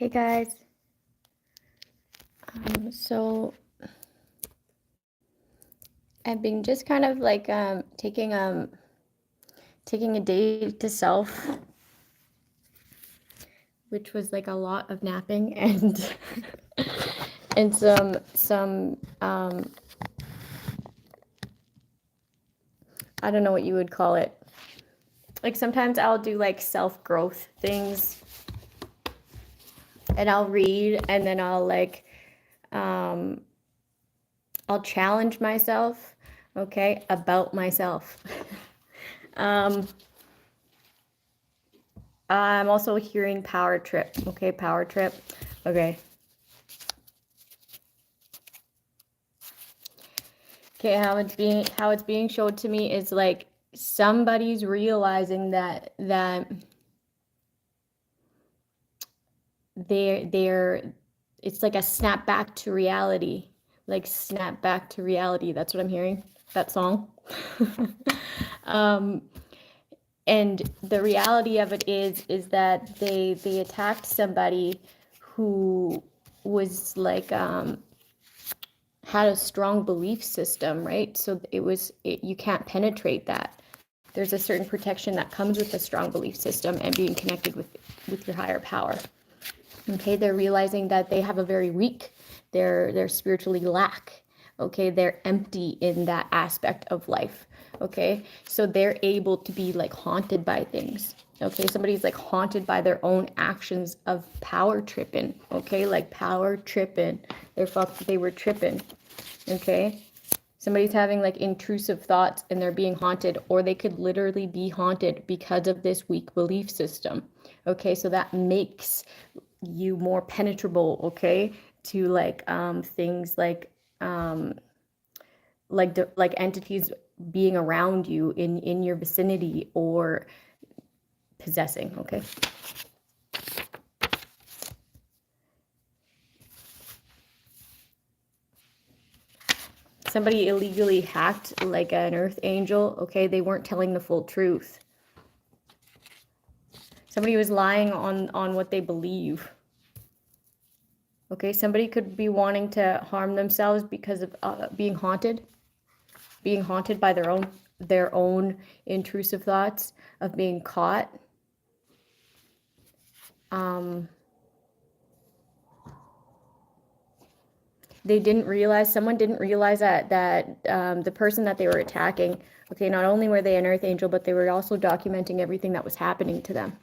Hey guys, so I've been just kind of like taking a day to self, which was like a lot of napping and and some I don't know what you would call it. Like sometimes I'll do like self-growth things and I'll read and then I'll like I'll challenge myself, okay, about myself. I'm also hearing power trip. Okay, power trip. Okay. Okay, how it's being showed to me is like somebody's realizing that they're it's like a snap back to reality. Like snap back to reality. That's what I'm hearing. That song. And the reality of it is that they attacked somebody who was like had a strong belief system, right? So you can't penetrate that. There's a certain protection that comes with a strong belief system and being connected with your higher power. Okay, they're realizing that they have a very weak, they're spiritually lack. Okay, they're empty in that aspect of life. Okay, so they're able to be like haunted by things. Okay, somebody's like haunted by their own actions of power tripping. Okay, like power tripping. They were tripping. Okay, somebody's having like intrusive thoughts and they're being haunted, or they could literally be haunted because of this weak belief system. Okay, so that makes you more penetrable, okay, to like things like entities being around you in your vicinity or possessing. Okay, somebody illegally hacked like an earth angel. Okay, they weren't telling the full truth. Somebody was lying on what they believe. Okay, somebody could be wanting to harm themselves because of being haunted by their own intrusive thoughts of being caught. Someone didn't realize that the person that they were attacking, okay, not only were they an earth angel, but they were also documenting everything that was happening to them.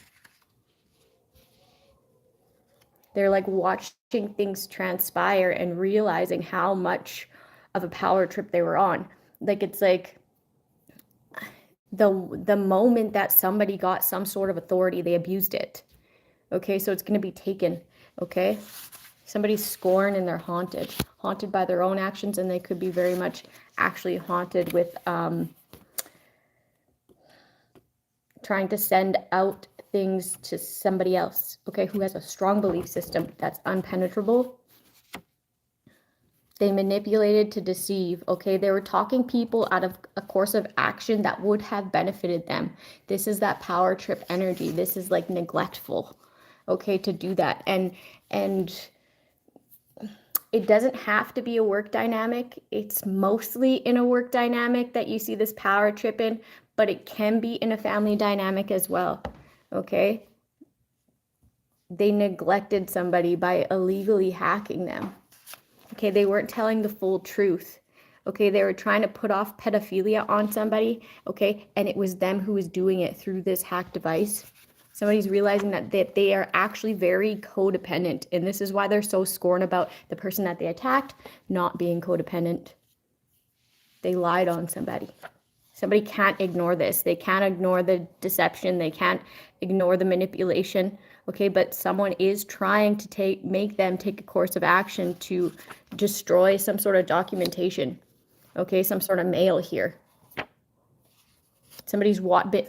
They're like watching things transpire and realizing how much of a power trip they were on. Like it's like the moment that somebody got some sort of authority, they abused it. Okay, so it's going to be taken. Okay, somebody's scorned and they're haunted by their own actions, and they could be very much actually haunted with trying to send out things to somebody else, okay, who has a strong belief system that's unpenetrable. They manipulated to deceive, okay? They were talking people out of a course of action that would have benefited them. This is that power trip energy. This is like neglectful, okay, to do that. And it doesn't have to be a work dynamic. It's mostly in a work dynamic that you see this power trip in, but it can be in a family dynamic as well, okay? They neglected somebody by illegally hacking them. Okay, they weren't telling the full truth. Okay, they were trying to put off pedophilia on somebody, okay, and it was them who was doing it through this hack device. Somebody's realizing that they are actually very codependent, and this is why they're so scorned about the person that they attacked not being codependent. They lied on somebody. Somebody can't ignore this. They can't ignore the deception. They can't ignore the manipulation. Okay, but someone is trying to make them take a course of action to destroy some sort of documentation. Okay, some sort of mail here. Somebody's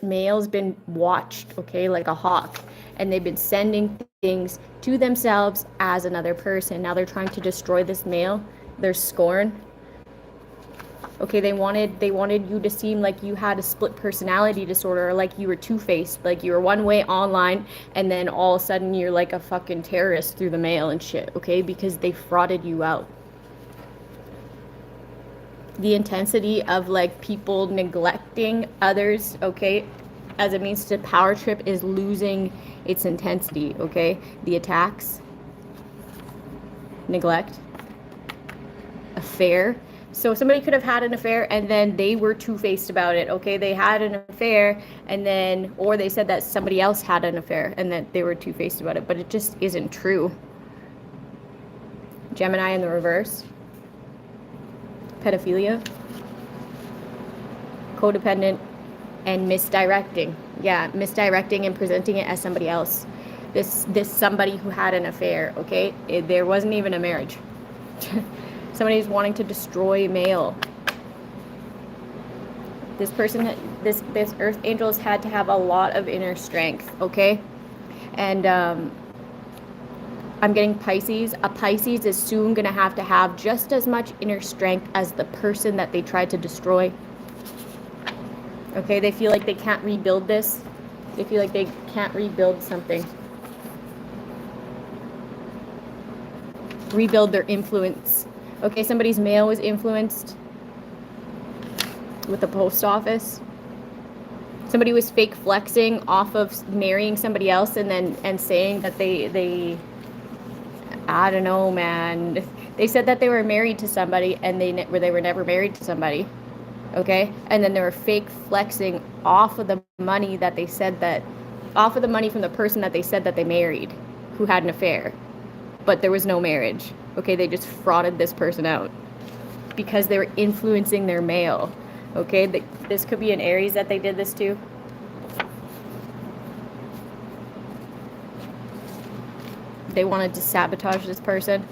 mail's been watched, okay, like a hawk, and they've been sending things to themselves as another person. Now they're trying to destroy this mail. They're scorned. Okay, they wanted you to seem like you had a split personality disorder, or like you were two-faced, like you were one way online and then all of a sudden you're like a fucking terrorist through the mail and shit, okay? Because they frauded you out. The intensity of like people neglecting others, okay, as a means to power trip is losing its intensity, okay? The attacks, neglect, affair. So somebody could have had an affair and then they were two-faced about it, okay? They had an affair and then, or they said that somebody else had an affair and that they were two-faced about it, but it just isn't true. Gemini in the reverse. Pedophilia. Codependent and misdirecting. Yeah, misdirecting and presenting it as somebody else. This somebody who had an affair, okay? There wasn't even a marriage. Somebody's wanting to destroy male. This person, this earth angel has had to have a lot of inner strength, okay? And I'm getting Pisces. A Pisces is soon going to have just as much inner strength as the person that they tried to destroy. Okay, they feel like they can't rebuild this. They feel like they can't rebuild something. Rebuild their influence. Okay, somebody's mail was influenced with the post office. Somebody was fake flexing off of marrying somebody else and saying that they I don't know, man. They said that they were married to somebody and they were never married to somebody. Okay? And then they were fake flexing off of the money that they said that, off of the money from the person that they said that they married, who had an affair. But there was no marriage. Okay? They just frauded this person out because they were influencing their male. Okay? This could be an Aries that they did this to. They wanted to sabotage this person.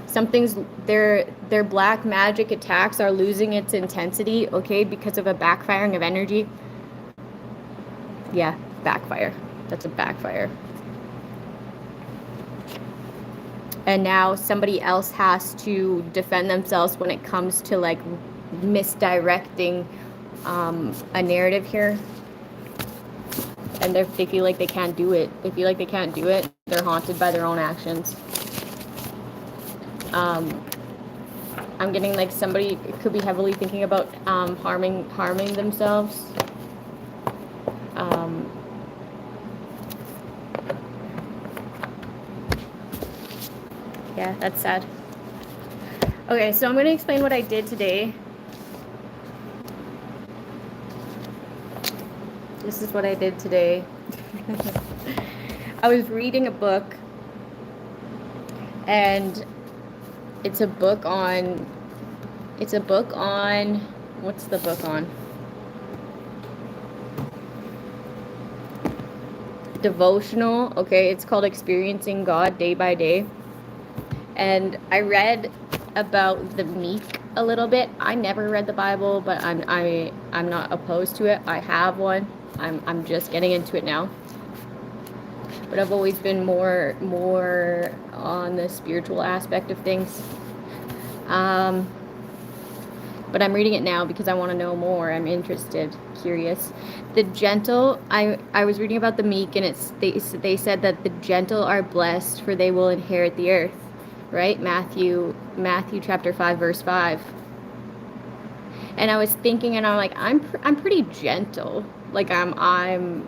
Something's, their black magic attacks are losing its intensity, okay, because of a backfiring of energy. Yeah, backfire. That's a backfire. And now somebody else has to defend themselves when it comes to like misdirecting a narrative here. And they feel like they can't do it. They feel like they can't do it. They're haunted by their own actions. I'm getting like somebody could be heavily thinking about harming themselves. Yeah, that's sad. Okay, so I'm going to explain what I did today. This is what I did today. I was reading a book, and it's a book on, what's the book on? Devotional, okay, it's called Experiencing God Day by Day. And I read about the meek a little bit. I never read the Bible, but I'm not opposed to it. I have one. I'm just getting into it now. But I've always been more on the spiritual aspect of things. But I'm reading it now because I want to know more. I'm interested, curious. The gentle, I was reading about the meek, and they said that the gentle are blessed, for they will inherit the earth. Right? Matthew chapter 5 verse 5. And I was thinking, and I'm like, I'm pretty gentle. Like I'm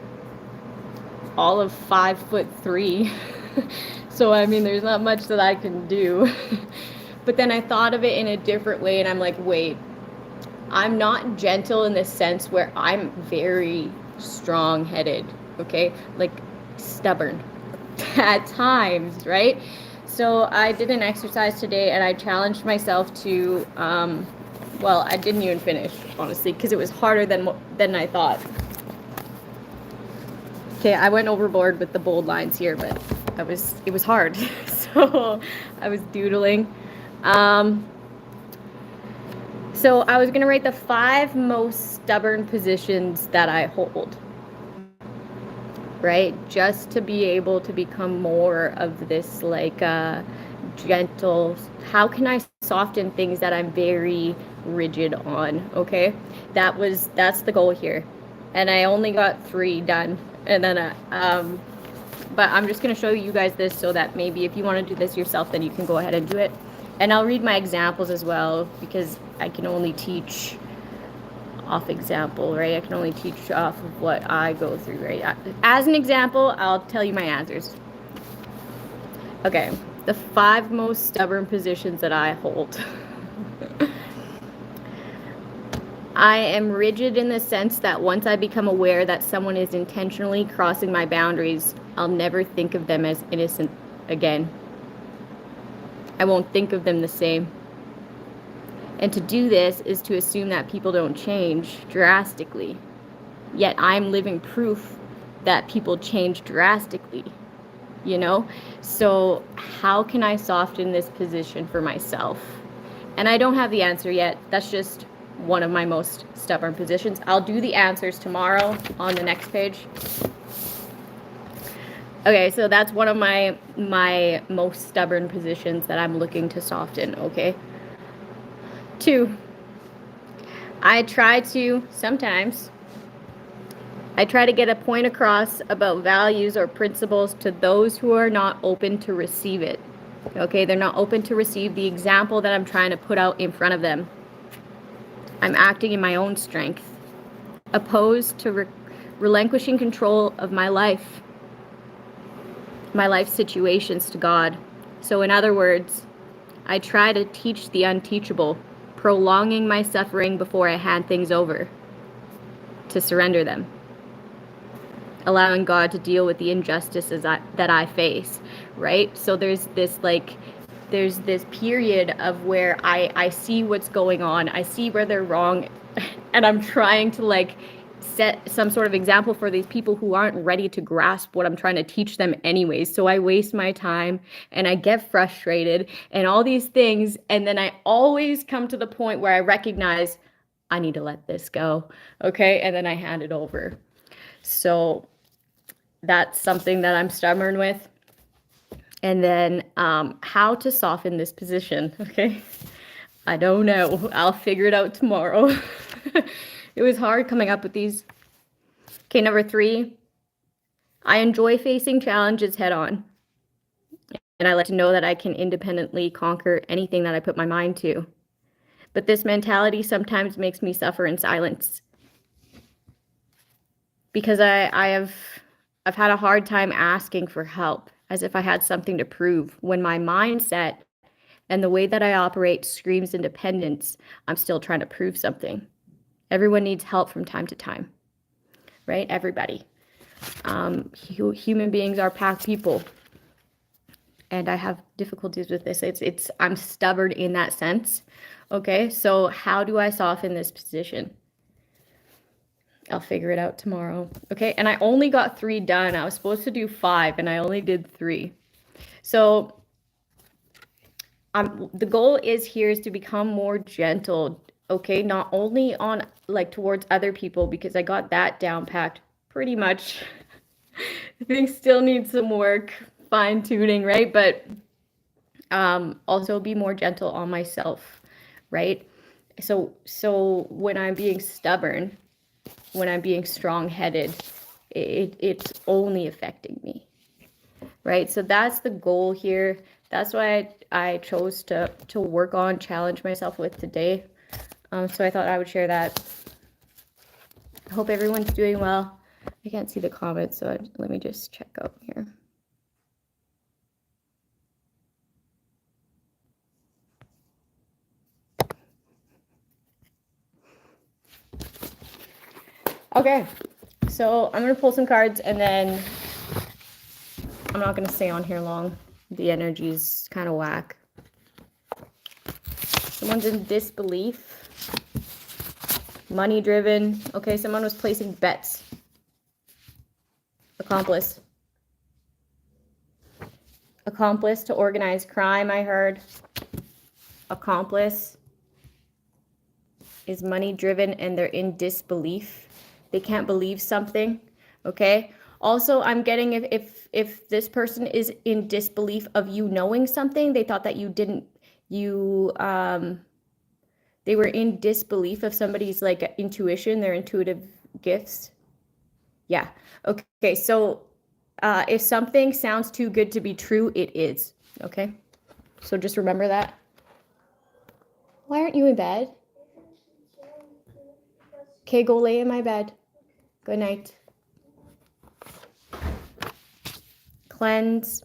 all of 5'3". So I mean, there's not much that I can do. But then I thought of it in a different way, and I'm like, wait, I'm not gentle in the sense where I'm very strong-headed, okay? Like stubborn at times, right? So I did an exercise today, and I challenged myself to, well, I didn't even finish, honestly, because it was harder than I thought. Okay, I went overboard with the bold lines here, but it was hard. So I was doodling. So I was going to write the 5 most stubborn positions that I hold. Right? Just to be able to become more of this like gentle, how can I soften things that I'm very rigid on, okay? That's the goal here. And I only got 3 done. And then, but I'm just going to show you guys this so that maybe if you want to do this yourself, then you can go ahead and do it. And I'll read my examples as well, because I can only teach off example, right? I can only teach off of what I go through, right? As an example, I'll tell you my answers. Okay, the 5 most stubborn positions that I hold. I am rigid in the sense that once I become aware that someone is intentionally crossing my boundaries, I'll never think of them as innocent again. I won't think of them the same. And to do this is to assume that people don't change drastically. Yet I'm living proof that people change drastically, you know? So how can I soften this position for myself? And I don't have the answer yet. That's just one of my most stubborn positions. I'll do the answers tomorrow on the next page. Okay, so that's one of my most stubborn positions that I'm looking to soften, okay? 2, I try to get a point across about values or principles to those who are not open to receive it. Okay, they're not open to receive the example that I'm trying to put out in front of them. I'm acting in my own strength, opposed to relinquishing control of my life situations to God. So in other words, I try to teach the unteachable, prolonging my suffering before I hand things over, to surrender them, allowing God to deal with the injustices that I face, right? So there's this period of where I see what's going on, I see where they're wrong, and I'm trying to set some sort of example for these people who aren't ready to grasp what I'm trying to teach them anyways. So I waste my time and I get frustrated and all these things, and then I always come to the point where I recognize I need to let this go, okay? And then I hand it over. So that's something that I'm stubborn with. And then how to soften this position, okay? I don't know. I'll figure it out tomorrow. It was hard coming up with these. Okay, number 3. I enjoy facing challenges head on. And I like to know that I can independently conquer anything that I put my mind to. But this mentality sometimes makes me suffer in silence. Because I've had a hard time asking for help, as if I had something to prove, when my mindset and the way that I operate screams independence. I'm still trying to prove something. Everyone needs help from time to time, right? Everybody. Human beings are pack people. And I have difficulties with this. I'm stubborn in that sense. Okay, so how do I soften this position? I'll figure it out tomorrow. Okay, and I only got 3 done. I was supposed to do 5, and I only did 3. So the goal is to become more gentle. Okay, not only on towards other people, because I got that down packed pretty much. Things still need some work, fine tuning, right? But also be more gentle on myself, right? So when I'm being stubborn, when I'm being strong-headed, it's only affecting me, right? So that's the goal here. That's why I chose to work on, challenge myself with today. So I thought I would share that. I hope everyone's doing well. I can't see the comments, so let me just check out here. Okay, so I'm going to pull some cards, and then I'm not going to stay on here long. The energy's kind of whack. Someone's in disbelief. Money driven. Okay, someone was placing bets. Accomplice. Accomplice to organized crime, I heard. Accomplice is money driven and they're in disbelief. They can't believe something. Okay. Also, I'm getting if this person is in disbelief of you knowing something, they thought that you didn't, They were in disbelief of somebody's like intuition, their intuitive gifts. Yeah. Okay. So if something sounds too good to be true, it is. Okay. So just remember that. Why aren't you in bed? Okay, go lay in my bed. Good night. Cleanse.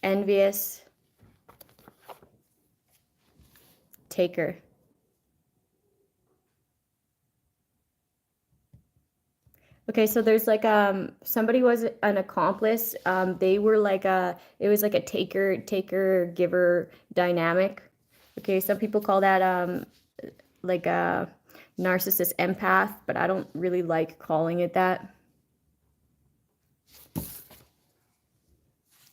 Envious. Taker. Okay, so there's like somebody was an accomplice. They were like it was like a taker giver dynamic. Okay, some people call that like a narcissist empath, but I don't really like calling it that.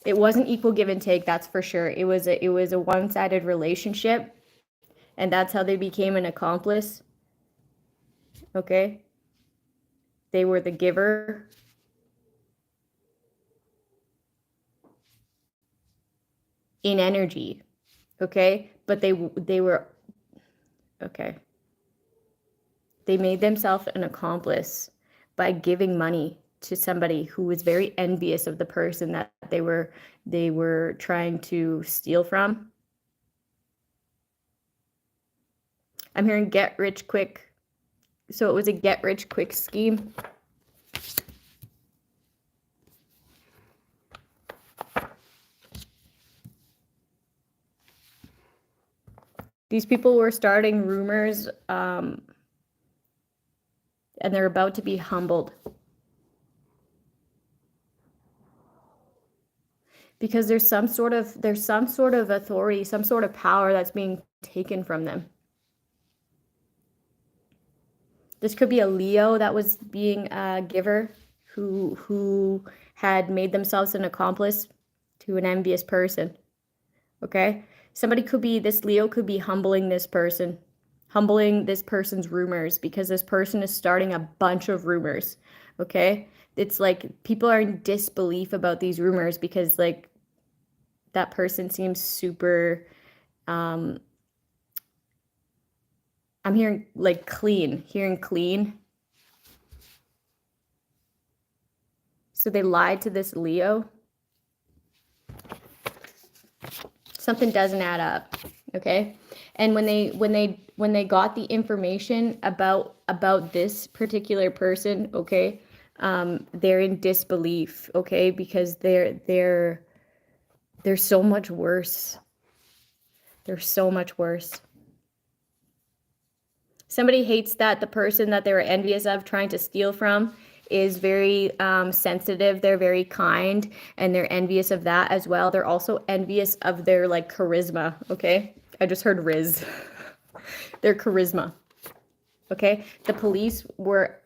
It wasn't equal give and take, that's for sure. It was a one-sided relationship, and that's how they became an accomplice. Okay? They were the giver. In energy. Okay? But they were okay. They made themselves an accomplice by giving money to somebody who was very envious of the person that they were trying to steal from. I'm hearing get rich quick. So it was a get rich quick scheme. These people were starting rumors, and they're about to be humbled. Because there's some sort of authority, some sort of power that's being taken from them. This could be a Leo that was being a giver who had made themselves an accomplice to an envious person. Okay? Somebody could be, this Leo could be humbling this person's rumors, because this person is starting a bunch of rumors. Okay? It's like people are in disbelief about these rumors because like that person seems super I'm hearing like clean. So they lied to this Leo. Something doesn't add up. Okay? And when they got the information about this particular person, okay, they're in disbelief, okay, because they're so much worse. They're so much worse. Somebody hates that the person that they were envious of trying to steal from is very sensitive. They're very kind, and they're envious of that as well. They're also envious of their like charisma. Okay, I just heard Riz. Their charisma. Okay, the police were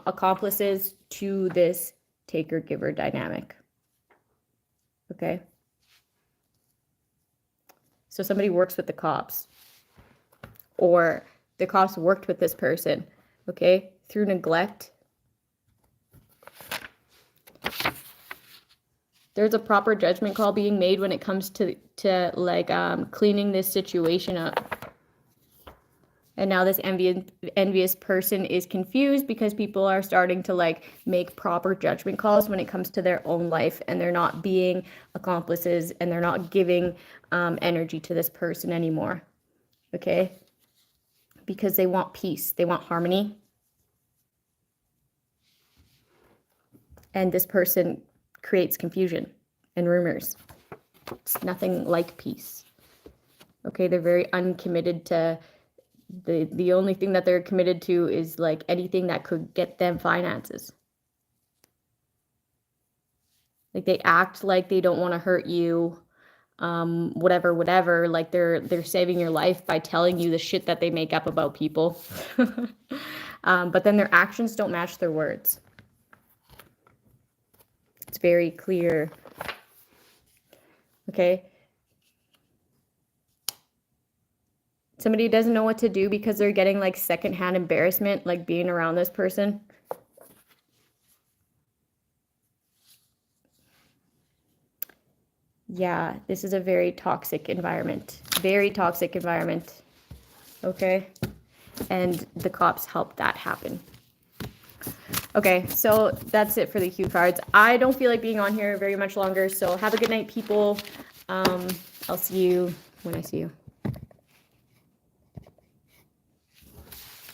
accomplices to this taker-giver dynamic. Okay, so somebody works with the cops, or the cops worked with this person, okay, through neglect. There's a proper judgment call being made when it comes to like cleaning this situation up. And now this envious person is confused because people are starting to like make proper judgment calls when it comes to their own life, and they're not being accomplices, and they're not giving energy to this person anymore. Okay? Because they want peace, they want harmony. And this person creates confusion and rumors. It's nothing like peace. Okay, they're very uncommitted to the only thing that they're committed to is like anything that could get them finances. Like they act like they don't want to hurt you, whatever, like they're saving your life by telling you the shit that they make up about people. But then their actions don't match their words. It's very clear. Okay. Somebody doesn't know what to do because they're getting like secondhand embarrassment, like being around this person. Yeah, this is a very toxic environment. Very toxic environment. Okay? And the cops helped that happen. Okay, so that's it for the cue cards. I don't feel like being on here very much longer, so have a good night, people. I'll see you when I see you.